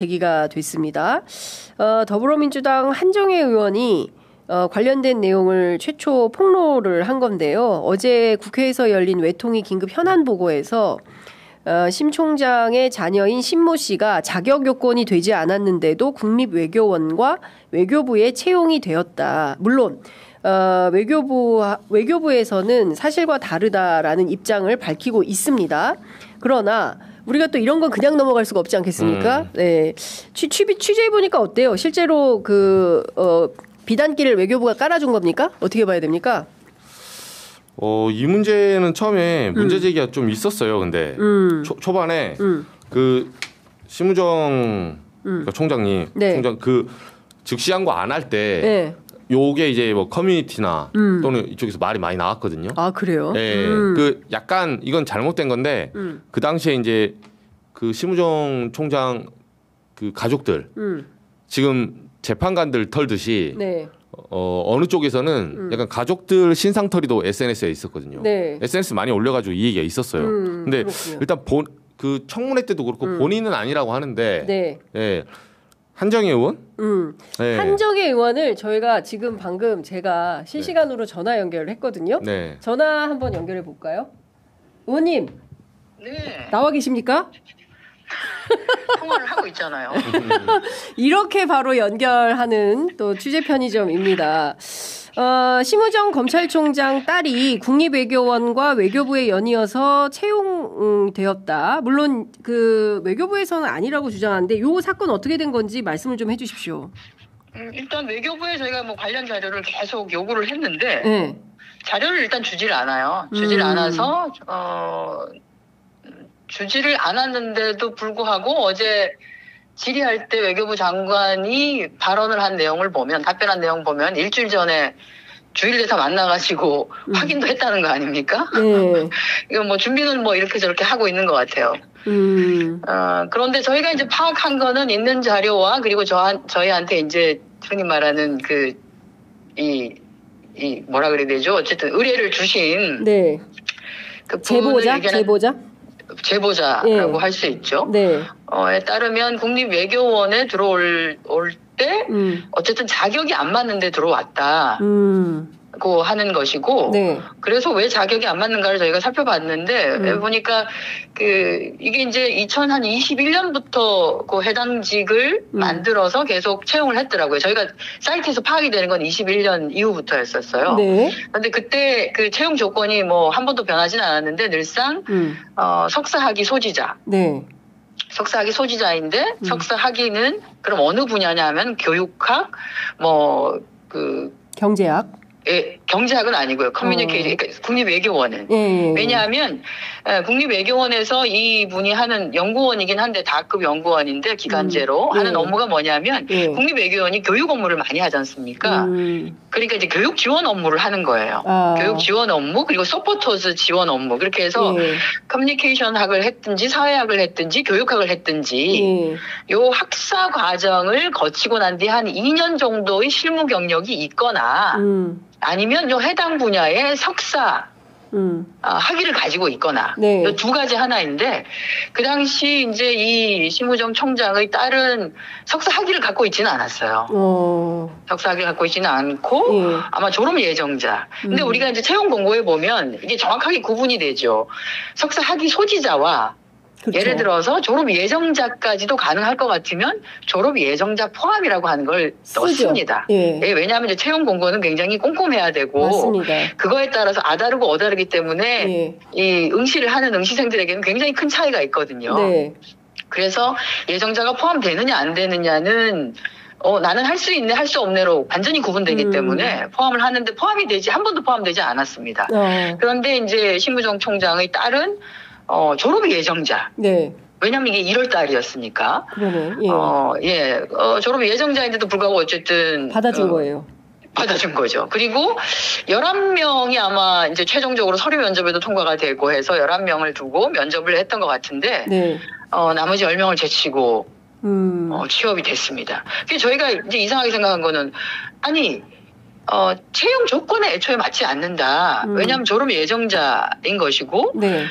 제기가 됐습니다. 더불어민주당 한정혜 의원이 관련된 내용을 최초 폭로를 한 건데요. 어제 국회에서 열린 외통위 긴급 현안 보고에서 심 총장의 자녀인 신모 씨가 자격 요건이 되지 않았는데도 국립외교원과 외교부에 채용이 되었다. 물론 외교부에서는 사실과 다르다라는 입장을 밝히고 있습니다. 그러나 우리가 또 이런 건 그냥 넘어갈 수가 없지 않겠습니까? 네. 취재해 보니까 어때요? 실제로 비단길을 외교부가 깔아준 겁니까? 어떻게 봐야 됩니까? 이 문제는 처음에 문제 제기가 좀 있었어요. 근데 초반에 그 심우정 총장님, 네. 총장 즉시 항고 안 할 때. 네. 요게 이제 뭐 커뮤니티나 또는 이쪽에서 말이 많이 나왔거든요. 아, 그래요? 네. 약간 이건 잘못된 건데 그 당시에 이제 그 심우정 총장 그 가족들 지금 재판관들 털듯이 네. 어느 쪽에서는 약간 가족들 신상털이도 SNS에 있었거든요. 네. SNS 많이 올려가지고 이 얘기가 있었어요. 근데 그렇군요. 일단 그 청문회 때도 그렇고 본인은 아니라고 하는데 네. 예. 한정혜 의원? 네. 한정혜 의원을 저희가 지금 방금 제가 실시간으로 전화 연결을 했거든요. 네. 전화 한번 연결해 볼까요? 의원님. 네. 나와 계십니까? 통화를 하고 있잖아요. 이렇게 바로 연결하는 또 취재 편의점입니다. 심우정 검찰총장 딸이 국립외교원과 외교부에 연이어서 채용되었다. 물론 그 외교부에서는 아니라고 주장하는데 이 사건 어떻게 된 건지 말씀을 좀 해주십시오. 일단 외교부에 저희가 뭐 관련 자료를 계속 요구를 했는데 네. 자료를 일단 주지를 않아요. 주지를 않아서 주지를 않았는데도 불구하고 어제 질의할 때 외교부 장관이 발언을 한 내용을 보면 답변한 내용 보면 일주일 전에 주일에서 만나가지고 확인도 했다는 거 아닙니까? 네. 이거 뭐 준비는 뭐 이렇게 저렇게 하고 있는 것 같아요. 그런데 저희가 이제 파악한 거는 있는 자료와 그리고 저희한테 이제 흔히 말하는 뭐라 그래야 되죠? 어쨌든 의뢰를 주신 네. 그 제보자라고 네. 할 수 있죠. 네. 에 따르면 국립외교원에 들어올 때 어쨌든 자격이 안 맞는데 들어왔다. 고 하는 것이고, 네. 그래서 왜 자격이 안 맞는가를 저희가 살펴봤는데 보니까 이게 이제 2021년부터 그 해당직을 만들어서 계속 채용을 했더라고요. 저희가 사이트에서 파악이 되는 건 21년 이후부터였었어요. 네. 그런데 그때 그 채용 조건이 뭐 한 번도 변하지는 않았는데 늘상 석사학위 소지자. 네. 석사학위 소지자인데 석사학위는 그럼 어느 분야냐면 교육학, 경제학. 예, 경제학은 아니고요. 커뮤니케이션, 그러니까 국립외교원은. 예. 왜냐하면 국립외교원에서 이분이 하는 연구원이긴 한데 다급 연구원인데 기간제로 하는 업무가 뭐냐면 국립외교원이 교육 업무를 많이 하지 않습니까? 그러니까 이제 교육 지원 업무를 하는 거예요. 교육 지원 업무 그리고 서포터즈 지원 업무 그렇게 해서 커뮤니케이션학을 했든지 사회학을 했든지 교육학을 했든지 요 학사 과정을 거치고 난 뒤 한 2년 정도의 실무 경력이 있거나 아니면 요 해당 분야의 석사 학위를 가지고 있거나 네. 이 두 가지 하나인데 그 당시 이제 이 심우정 총장의 딸은 석사 학위를 갖고 있지는 않았어요. 석사 학위를 갖고 있지는 않고 아마 졸업 예정자. 근데 우리가 이제 채용 공고에 보면 이게 정확하게 구분이 되죠. 석사 학위 소지자와 그렇죠. 예를 들어서 졸업 예정자까지도 가능할 것 같으면 졸업 예정자 포함이라고 하는 걸 넣습니다. 예, 왜냐하면 이제 채용 공고는 굉장히 꼼꼼해야 되고 맞습니다. 그거에 따라서 아다르고 어다르기 때문에 이 응시를 하는 응시생들에게는 굉장히 큰 차이가 있거든요. 네. 그래서 예정자가 포함되느냐 안 되느냐는 나는 할 수 있네 할 수 없네로 완전히 구분되기 때문에 포함을 하는데 한 번도 포함되지 않았습니다. 그런데 이제 심우정 총장의 딸은 졸업 예정자. 네. 왜냐면 이게 1월 달이었으니까. 그러네. 졸업 예정자인데도 불구하고 어쨌든. 받아준 거예요. 받아준 거죠. 그리고 11명이 아마 이제 최종적으로 서류 면접에도 통과가 되고 해서 11명을 두고 면접을 했던 것 같은데. 네. 나머지 10명을 제치고, 취업이 됐습니다. 그래서 저희가 이제 이상하게 생각한 거는, 아니, 채용 조건에 애초에 맞지 않는다. 왜냐하면 졸업 예정자인 것이고, 네.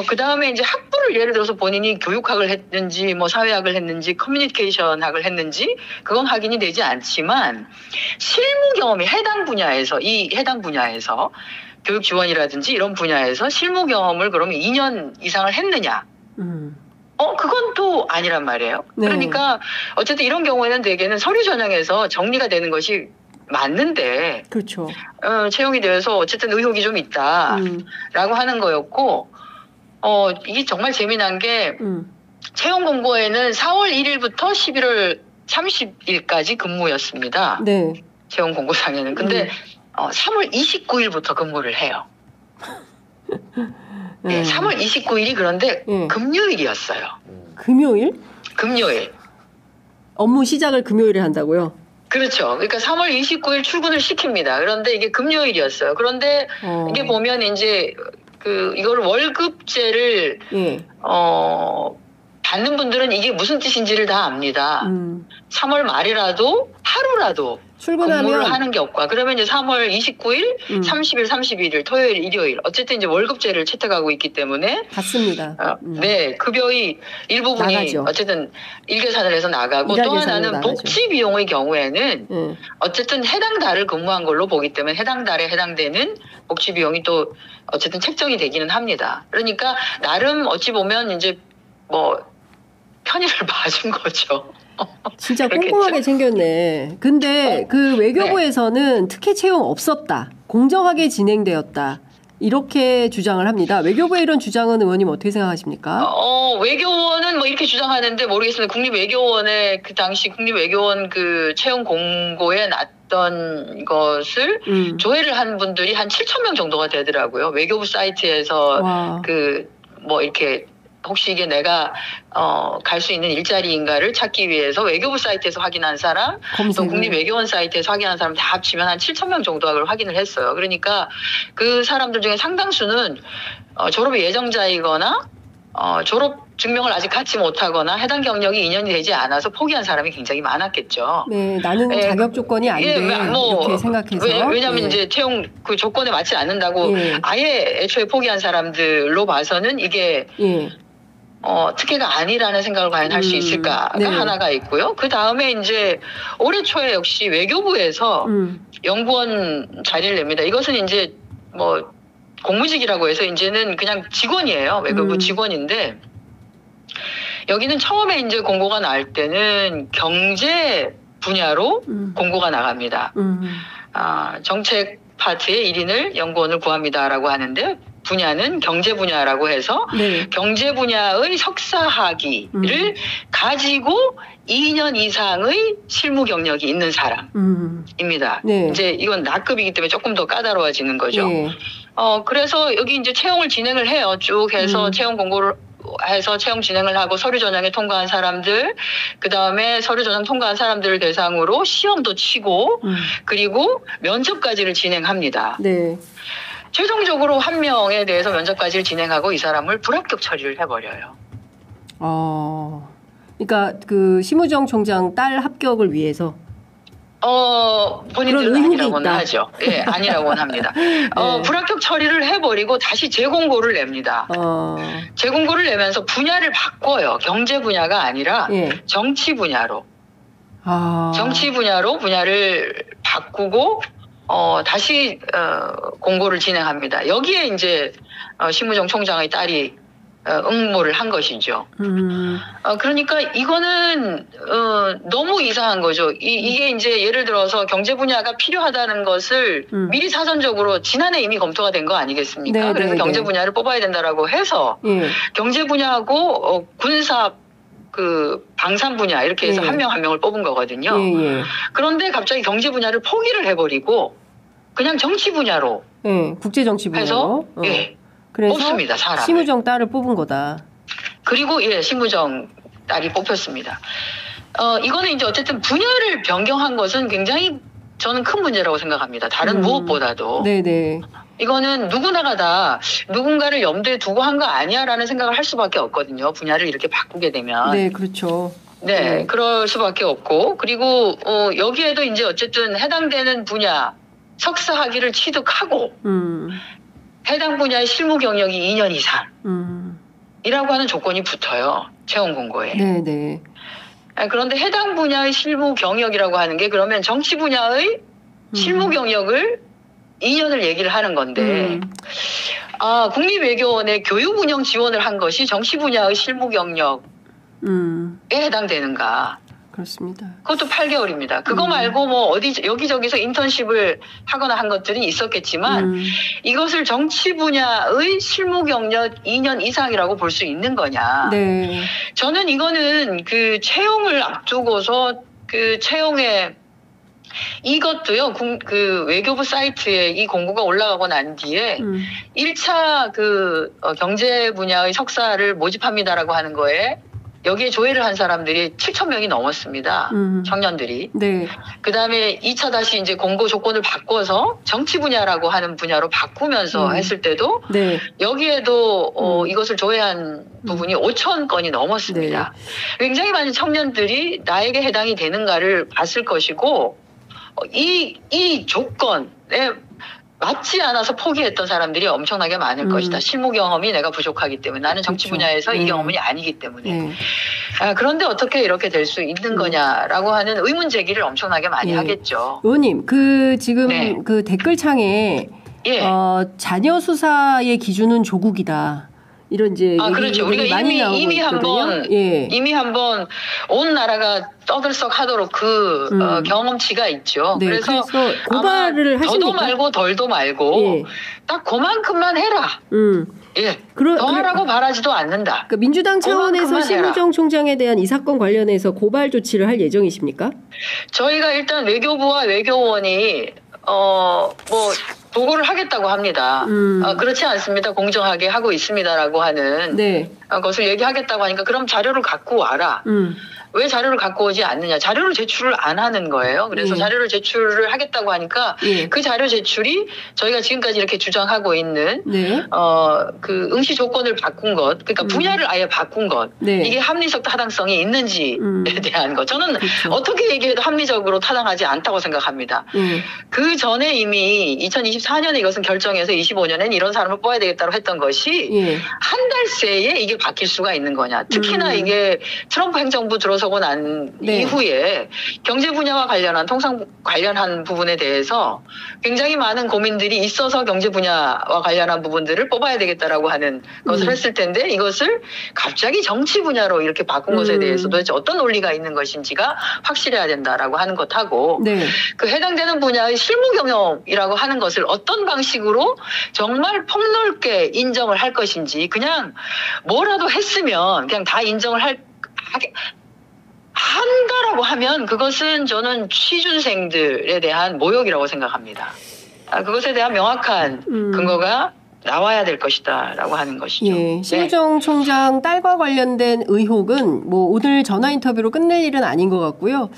그 다음에 이제 학부를 예를 들어서 본인이 교육학을 했는지, 뭐 사회학을 했는지, 커뮤니케이션학을 했는지, 그건 확인이 되지 않지만, 실무 경험이 해당 분야에서 교육 지원이라든지 이런 분야에서 실무 경험을 그러면 2년 이상을 했느냐? 그건 또 아니란 말이에요. 네. 그러니까 어쨌든 이런 경우에는 대개는 서류 전형에서 정리가 되는 것이 맞는데, 그렇죠. 채용이 되어서 어쨌든 의혹이 좀 있다라고 하는 거였고, 이게 정말 재미난 게 채용 공고에는 4월 1일부터 11월 30일까지 근무였습니다. 네. 채용 공고상에는. 근데 3월 29일부터 근무를 해요. 네, 3월 29일이 그런데 금요일이었어요. 금요일? 금요일. 업무 시작을 금요일에 한다고요? 그렇죠. 그러니까 3월 29일 출근을 시킵니다. 그런데 이게 금요일이었어요. 그런데 이게 보면 이제 이거를 월급제를 받는 분들은 이게 무슨 뜻인지를 다 압니다. 3월 말이라도 하루라도 근무를 하는 격과 그러면 이제 3월 29일, 30일, 31일, 토요일, 일요일 어쨌든 이제 월급제를 채택하고 있기 때문에 맞습니다. 네, 급여의 일부분이 나가죠. 어쨌든 일계산을 해서 나가고 또 하나는 나가죠. 복지 비용의 경우에는 어쨌든 해당 달을 근무한 걸로 보기 때문에 해당 달에 해당되는 복지 비용이 또 어쨌든 책정이 되기는 합니다. 그러니까 나름 어찌 보면 이제 뭐 편의를 봐준 거죠. 진짜 꼼꼼하게 챙겼네. 근데 그 외교부에서는 특혜 채용 없었다. 공정하게 진행되었다. 이렇게 주장을 합니다. 외교부의 이런 주장은 의원님 어떻게 생각하십니까? 외교원은 뭐 이렇게 주장하는데 모르겠습니다. 국립외교원의 그 당시 국립외교원 그 채용 공고에 났던 것을 조회를 한 분들이 한 7,000명 정도가 되더라고요. 외교부 사이트에서 뭐 이렇게 혹시 이게 내가 갈 수 있는 일자리인가를 찾기 위해서 외교부 사이트에서 확인한 사람, 또 국립외교원 사이트에서 확인한 사람 다 합치면 한 7,000명 정도가 그걸 확인을 했어요. 그러니까 그 사람들 중에 상당수는 졸업 예정자이거나 졸업 증명을 아직 갖지 못하거나 해당 경력이 2년이 되지 않아서 포기한 사람이 굉장히 많았겠죠. 네, 나는 자격 조건이 안 돼. 이렇게 생각해서. 왜냐하면 이제 채용 그 조건에 맞지 않는다고 아예 애초에 포기한 사람들로 봐서는 이게 특혜가 아니라는 생각을 과연 할 수 있을까가 하나가 있고요. 그 다음에 이제 올해 초에 역시 외교부에서 연구원 자리를 냅니다. 이것은 이제 뭐 공무직이라고 해서 이제는 그냥 직원이에요. 외교부 직원인데 여기는 처음에 이제 공고가 나올 때는 경제 분야로 공고가 나갑니다. 정책 파트의 1인을 연구원을 구합니다라고 하는데 분야는 경제 분야라고 해서 경제 분야의 석사학위를 가지고 2년 이상의 실무 경력이 있는 사람입니다. 이제 이건 나급이기 때문에 조금 더 까다로워지는 거죠. 그래서 여기 이제 채용을 진행을 해요. 쭉 해서 채용 공고를 해서 채용 진행을 하고 서류 전형에 통과한 사람들, 그 다음에 서류 전형 통과한 사람들을 대상으로 시험도 치고, 그리고 면접까지를 진행합니다. 최종적으로 한 명에 대해서 면접까지를 진행하고 이 사람을 불합격 처리를 해버려요. 그러니까 그 심우정 총장 딸 합격을 위해서. 본인들은 아니라고는 하죠. 예, 아니라고는 합니다. 불합격 처리를 해버리고 다시 재공고를 냅니다. 재공고를 내면서 분야를 바꿔요. 경제 분야가 아니라 정치 분야로. 정치 분야로 분야를 바꾸고 다시 공고를 진행합니다. 여기에 이제 심우정 총장의 딸이 응모를 한 것이죠. 그러니까 이거는 너무 이상한 거죠. 이게 이제 예를 들어서 경제 분야가 필요하다는 것을 미리 사전적으로 지난해 이미 검토가 된 거 아니겠습니까? 그래서 경제 분야를 뽑아야 된다라고 해서 경제 분야하고 군사 그 방산 분야 이렇게 해서 한 명 한 명을 뽑은 거거든요. 그런데 갑자기 경제 분야를 포기를 해버리고 그냥 정치 분야로 국제 정치 분야로 해서 그래서 뽑습니다. 사람을. 심우정 딸을 뽑은 거다. 그리고 심우정 딸이 뽑혔습니다. 이거는 이제 어쨌든 분야를 변경한 것은 굉장히 저는 큰 문제라고 생각합니다. 다른 무엇보다도. 이거는 누구나가 다 누군가를 염두에 두고 한 거 아니야라는 생각을 할 수밖에 없거든요. 분야를 이렇게 바꾸게 되면. 그렇죠. 그럴 수밖에 없고 그리고 여기에도 이제 어쨌든 해당되는 분야 석사 학위를 취득하고 해당 분야의 실무 경력이 2년 이상 이라고 하는 조건이 붙어요. 채용 공고에. 네네. 그런데 해당 분야의 실무 경력이라고 하는 게 그러면 정치 분야의 실무 경력을 2년을 얘기를 하는 건데 국립외교원에 교육 운영 지원을 한 것이 정치 분야의 실무 경력에 해당되는가? 그렇습니다. 그것도 8개월입니다. 그거 말고 뭐 어디 여기저기서 인턴십을 하거나 한 것들이 있었겠지만 이것을 정치 분야의 실무 경력 2년 이상이라고 볼 수 있는 거냐? 네. 저는 이거는 그 채용을 앞두고서 그 채용에 이것도요, 그 외교부 사이트에 이 공고가 올라가고 난 뒤에 1차 경제 분야의 석사를 모집합니다라고 하는 거에 여기에 조회를 한 사람들이 7,000명이 넘었습니다. 청년들이. 네. 그 다음에 2차 다시 이제 공고 조건을 바꿔서 정치 분야라고 하는 분야로 바꾸면서 했을 때도 네. 여기에도 이것을 조회한 부분이 5,000건이 넘었습니다. 네. 굉장히 많은 청년들이 나에게 해당이 되는가를 봤을 것이고 이 조건에 맞지 않아서 포기했던 사람들이 엄청나게 많을 것이다. 실무 경험이 내가 부족하기 때문에 나는 정치 그렇죠. 분야에서 이 경험이 아니기 때문에 그런데 어떻게 이렇게 될 수 있는 거냐라고 하는 의문 제기를 엄청나게 많이 하겠죠. 의원님, 지금 그 댓글창에 자녀 수사의 기준은 조국이다. 이런 이제 그렇죠. 우리가 이미 한번 온 나라가 떠들썩하도록 경험치가 있죠. 네, 그래서 고발을 하십니까? 더도 말고 덜도 말고 딱 그만큼만 해라. 더 하라고 바라지도 않는다. 그러니까 민주당 차원에서 심우정 총장에 대한 이 사건 관련해서 고발 조치를 할 예정이십니까? 저희가 일단 외교부와 외교원이 보고를 하겠다고 합니다. 그렇지 않습니다. 공정하게 하고 있습니다라고 하는 것을 얘기하겠다고 하니까 그럼 자료를 갖고 와라. 왜 자료를 갖고 오지 않느냐. 자료를 제출을 안 하는 거예요. 그래서 자료를 제출을 하겠다고 하니까 그 자료 제출이 저희가 지금까지 이렇게 주장하고 있는 그 응시 조건을 바꾼 것, 그러니까 분야를 아예 바꾼 것, 이게 합리적 타당성이 있는지에 대한 것. 저는 어떻게 얘기해도 합리적으로 타당하지 않다고 생각합니다. 그 전에 이미 2024년에 이것은 결정해서 25년엔 이런 사람을 뽑아야 되겠다고 했던 것이 한 달 새에 이게 바뀔 수가 있는 거냐. 특히나 이게 트럼프 행정부 들어서고 난 이후에 경제 분야와 관련한 통상 관련한 부분에 대해서 굉장히 많은 고민들이 있어서 경제 분야와 관련한 부분들을 뽑아야 되겠다라고 하는 것을 했을 텐데 이것을 갑자기 정치 분야로 이렇게 바꾼 것에 대해서 도대체 어떤 논리가 있는 것인지가 확실해야 된다라고 하는 것하고 그 해당되는 분야의 실무 경험이라고 하는 것을 어떤 방식으로 정말 폭넓게 인정을 할 것인지 그냥 뭐라도 했으면 그냥 다 인정을 한다라고 하면 그것은 저는 취준생들에 대한 모욕이라고 생각합니다. 그것에 대한 명확한 근거가 나와야 될 것이다라고 하는 것이죠. 심우정 총장 딸과 관련된 의혹은 오늘 전화 인터뷰로 끝낼 일은 아닌 것 같고요.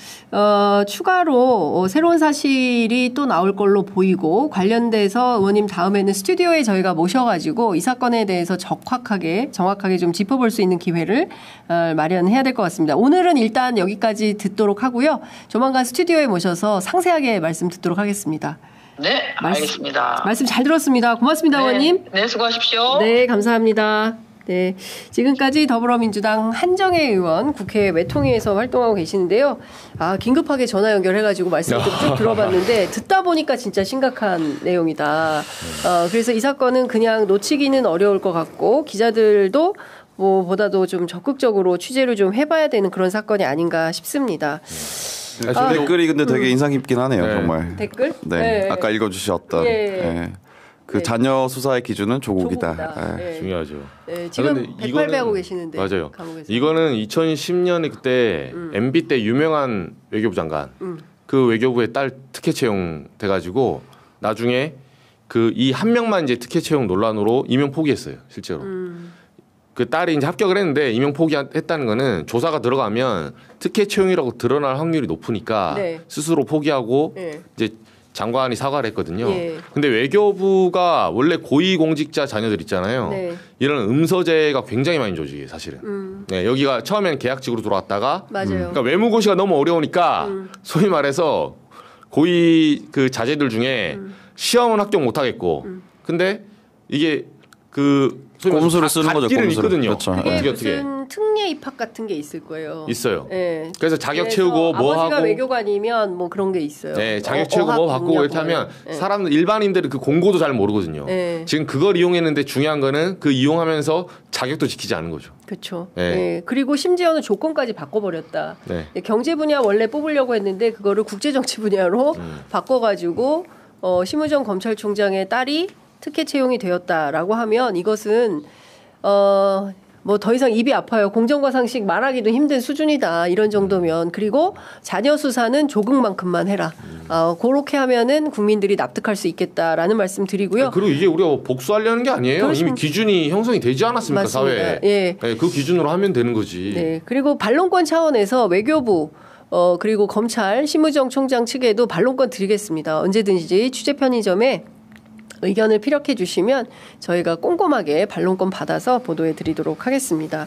추가로 새로운 사실이 또 나올 걸로 보이고 관련돼서 의원님 다음에는 스튜디오에 저희가 모셔가지고 이 사건에 대해서 정확하게 좀 짚어볼 수 있는 기회를 마련해야 될 것 같습니다. 오늘은 일단 여기까지 듣도록 하고요. 조만간 스튜디오에 모셔서 상세하게 말씀 듣도록 하겠습니다. 네, 알겠습니다. 말씀 잘 들었습니다. 고맙습니다, 의원님. 네, 수고하십시오. 네, 감사합니다. 네, 지금까지 더불어민주당 한정혜 의원 국회 외통위에서 활동하고 계시는데요. 긴급하게 전화 연결해가지고 말씀을 쭉 들어봤는데 듣다 보니까 진짜 심각한 내용이다. 그래서 이 사건은 그냥 놓치기는 어려울 것 같고 기자들도 보다도 좀 적극적으로 취재를 좀 해봐야 되는 그런 사건이 아닌가 싶습니다. 댓글이 근데 되게 인상 깊긴 하네요, 정말. 댓글? 네. 아까 읽어주셨던. 그 자녀 수사의 기준은 조국이다. 중요하죠. 지금 108배 하고 계시는데. 맞아요. 감옥에서. 이거는 2010년에 그때 MB 때 유명한 외교부 장관 그 외교부의 딸 특혜 채용 돼가지고 나중에 이 한 명만 이제 특혜 채용 논란으로 임용 포기했어요, 실제로. 그 딸이 이제 합격을 했는데 임용 포기했다는 거는 조사가 들어가면 특혜 채용이라고 드러날 확률이 높으니까 스스로 포기하고 이제 장관이 사과를 했거든요. 근데 외교부가 원래 고위공직자 자녀들 있잖아요. 이런 음서제가 굉장히 많은 조직이에요, 사실은. 여기가 처음에는 계약직으로 들어왔다가 그러니까 외무고시가 너무 어려우니까 소위 말해서 고위 그 자제들 중에 시험은 합격 못 하겠고 근데 이게 그 꼼수를 쓰는 거죠. 꼼수를 있거든요. 그렇죠. 그게 무슨 특례 입학 같은 게 있을 거예요. 있어요. 네. 그래서 자격 채우고 뭐 아버지가 하고 외교관이면 뭐 그런 게 있어요. 네, 자격 채우고 뭐 받고 이렇게 하면 사람들 일반인들은 그 공고도 잘 모르거든요. 네. 지금 그걸 이용했는데 중요한 거는 그 이용하면서 자격도 지키지 않은 거죠. 그렇죠. 네. 네. 그리고 심지어는 조건까지 바꿔버렸다. 네. 경제 분야 원래 뽑으려고 했는데 그거를 국제정치 분야로 바꿔가지고 심우정 검찰총장의 딸이 특혜 채용이 되었다라고 하면 이것은 뭐 더 이상 입이 아파요. 공정과 상식 말하기도 힘든 수준이다. 이런 정도면. 그리고 자녀 수사는 조국만큼만 해라. 그렇게 하면은 국민들이 납득할 수 있겠다라는 말씀 드리고요. 그리고 이게 우리가 복수하려는 게 아니에요. 그렇습니다. 이미 기준이 형성이 되지 않았습니까? 맞습니다. 사회에. 예. 네, 그 기준으로 하면 되는 거지. 네. 그리고 반론권 차원에서 외교부 그리고 검찰 심우정 총장 측에도 반론권 드리겠습니다. 언제든지 취재 편의점에 의견을 피력해 주시면 저희가 꼼꼼하게 반론권 받아서 보도해 드리도록 하겠습니다.